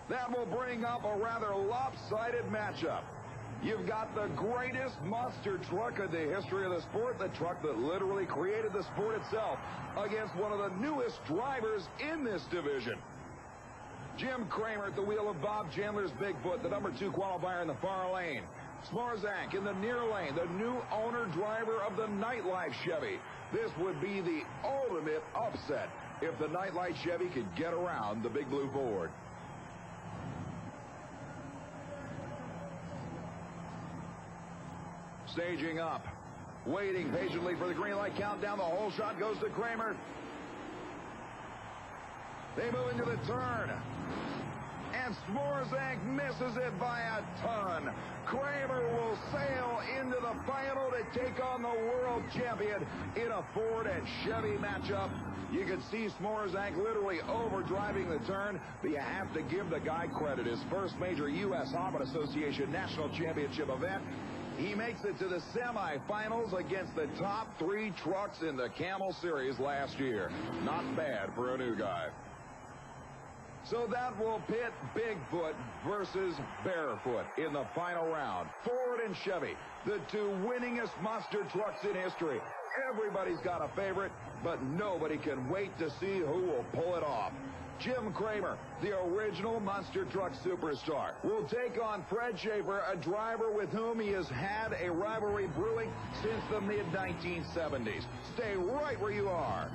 That will bring up a rather lopsided matchup. You've got the greatest monster truck in the history of the sport, the truck that literally created the sport itself, against one of the newest drivers in this division. Jim Kramer at the wheel of Bob Chandler's Bigfoot, the number 2 qualifier in the far lane. Smarzak in the near lane, the new owner-driver of the Nightlife Chevy. This would be the ultimate upset if the Nightlife Chevy could get around the Big Blue Ford. Staging up, waiting patiently for the green light countdown. The whole shot goes to Kramer. They move into the turn, and Smarzak misses it by a ton. Kramer will sail into the final to take on the world champion in a Ford and Chevy matchup. You can see Smarzak literally overdriving the turn, but you have to give the guy credit. His first major U.S.HRA Association National Championship event. He makes it to the semifinals against the top 3 trucks in the Camel Series last year. Not bad for a new guy. So that will pit Bigfoot versus Barefoot in the final round. Ford and Chevy, the 2 winningest monster trucks in history. Everybody's got a favorite, but nobody can wait to see who will pull it off. Jim Kramer, the original monster truck superstar, will take on Fred Schaefer, a driver with whom he has had a rivalry brewing since the mid-1970s. Stay right where you are.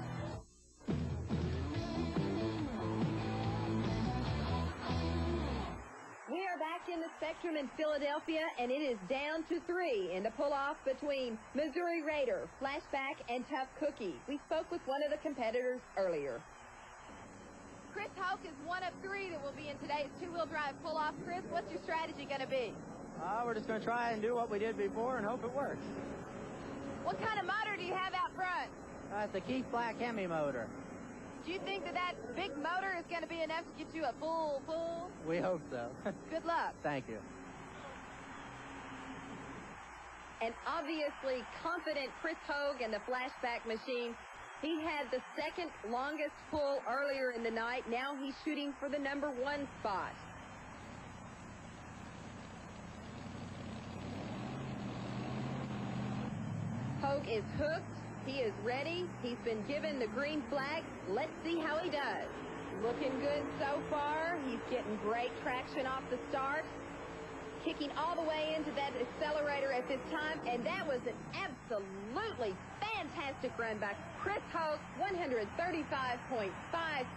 We are back in the Spectrum in Philadelphia, and it is down to 3 in the pull-off between Missouri Raider, Flashback, and Tough Cookie. We spoke with one of the competitors earlier. Chris Hogue is one of 3 that will be in today's 2-wheel drive pull-off. Chris, what's your strategy going to be? We're just going to try and do what we did before and hope it works. What kind of motor do you have out front? It's a Keith Black Hemi motor. Do you think that that big motor is going to be enough to get you a full? We hope so. Good luck. Thank you. And obviously confident Chris Hogue and the Flashback machine. He had the 2nd longest pull earlier in the night. Now he's shooting for the number 1 spot. Hogue is hooked. He is ready. He's been given the green flag. Let's see how he does. Looking good so far. He's getting great traction off the start. Kicking all the way into that accelerator at this time, and that was an absolutely fantastic run by Chris Hogue, 135.5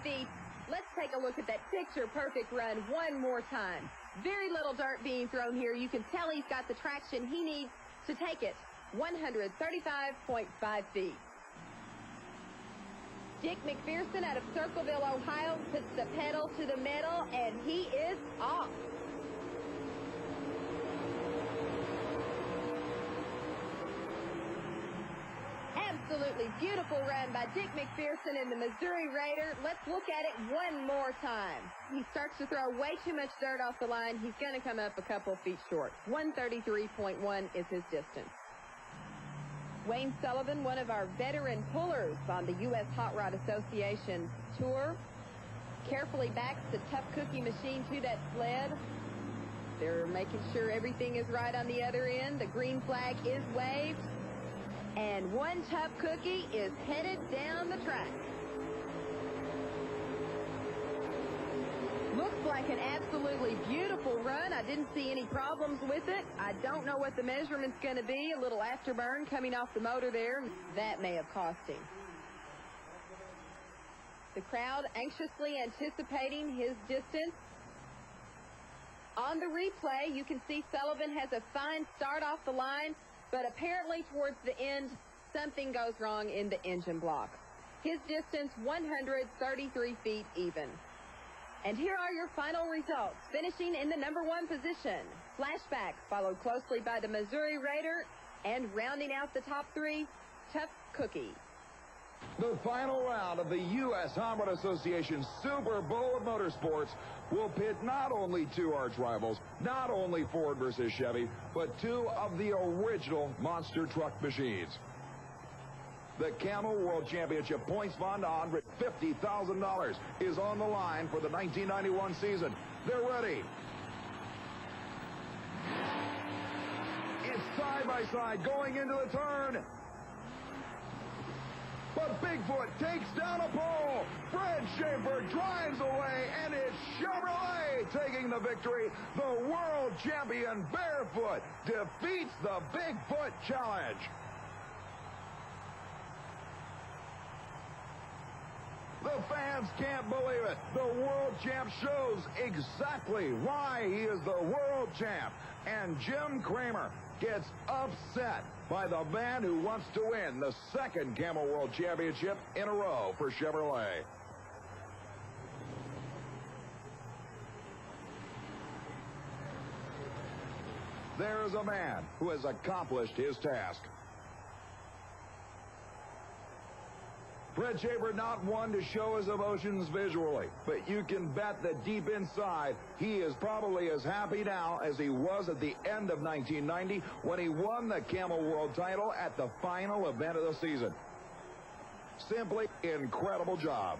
feet. Let's take a look at that picture-perfect run one more time. Very little dirt being thrown here. You can tell he's got the traction he needs to take it. 135.5 feet. Dick Macpherson out of Circleville, Ohio, puts the pedal to the metal, and he is off. Absolutely beautiful run by Dick Macpherson in the Missouri Raider. Let's look at it one more time. He starts to throw way too much dirt off the line. He's going to come up a couple feet short. 133.1 is his distance. Wayne Sullivan, one of our veteran pullers on the USHRA Association Tour, carefully backs the Tough Cookie machine to that sled. They're making sure everything is right on the other end. The green flag is waved. And one Tough Cookie is headed down the track. Looks like an absolutely beautiful run. I didn't see any problems with it. I don't know what the measurement's going to be. A little afterburn coming off the motor there. That may have cost him. The crowd anxiously anticipating his distance. On the replay, you can see Sullivan has a fine start off the line, but apparently towards the end, something goes wrong in the engine block. His distance, 133 feet even. And here are your final results. Finishing in the number 1 position, Flashback, followed closely by the Missouri Raider, and rounding out the top 3, Tough Cookie. The final round of the USHRA Association Super Bowl of Motorsports will pit not only 2 arch rivals, not only Ford versus Chevy, but 2 of the original monster truck machines. The Camel World Championship points fund, $150,000, is on the line for the 1991 season. They're ready. It's side by side going into the turn. But Bigfoot takes down a pole. Fred Schaefer drives away, and it's Chevrolet taking the victory. The world champion Barefoot defeats the Bigfoot Challenge. The fans can't believe it. The world champ shows exactly why he is the world champ. And Jim Kramer gets upset by the man who wants to win the second Camel World Championship in a row for Chevrolet. There's a man who has accomplished his task. Fred Schaefer not one to show his emotions visually, but you can bet that deep inside, he is probably as happy now as he was at the end of 1990 when he won the Camel World title at the final event of the season. Simply incredible job.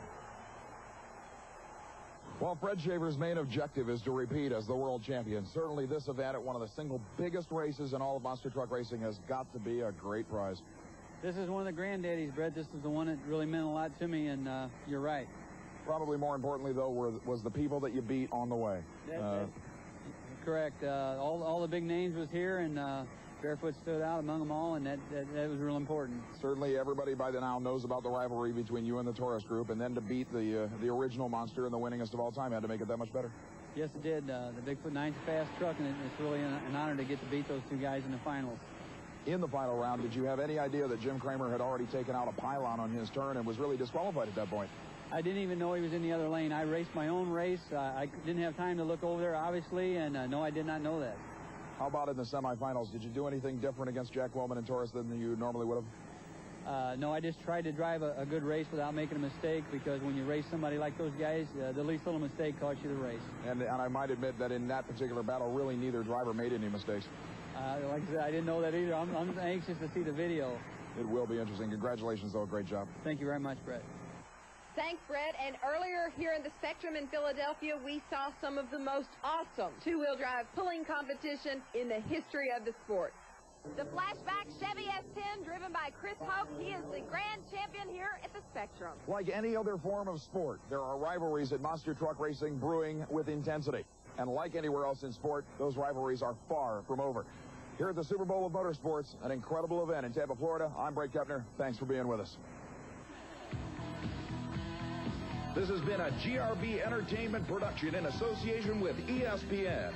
Well, Fred Schaefer's main objective is to repeat as the world champion. Certainly this event at one of the single biggest races in all of monster truck racing has got to be a great prize. This is one of the granddaddies, Brett. This is the one that really meant a lot to me, and you're right. Probably more importantly, though, was the people that you beat on the way. Correct. All the big names was here, and Barefoot stood out among them all, and that was real important. Certainly everybody by now knows about the rivalry between you and the Taurus group, and then to beat the original monster and the winningest of all time had to make it that much better. Yes, it did. The Bigfoot 9's a fast truck, and it's really an honor to get to beat those two guys in the finals. In the final round, did you have any idea that Jim Kramer had already taken out a pylon on his turn and was really disqualified at that point? I didn't even know he was in the other lane. I raced my own race. I didn't have time to look over there, obviously, and no, I did not know that. How about in the semifinals? Did you do anything different against Jack Wellman and Taurus than you normally would have? No, I just tried to drive a good race without making a mistake, because when you race somebody like those guys, the least little mistake costs you the race. And I might admit that in that particular battle, really neither driver made any mistakes. Like I said, I didn't know that either. I'm anxious to see the video. It will be interesting. Congratulations, though. Great job. Thank you very much, Brett. Thanks, Brett. And earlier here in the Spectrum in Philadelphia, we saw some of the most awesome two-wheel drive pulling competition in the history of the sport. The flashback Chevy S10 driven by Chris Hogue. He is the grand champion here at the Spectrum. Like any other form of sport, there are rivalries at monster truck racing brewing with intensity. And like anywhere else in sport, those rivalries are far from over. Here at the Super Bowl of Motorsports, an incredible event in Tampa, Florida, I'm Brett Kepner. Thanks for being with us. This has been a GRB Entertainment production in association with ESPN.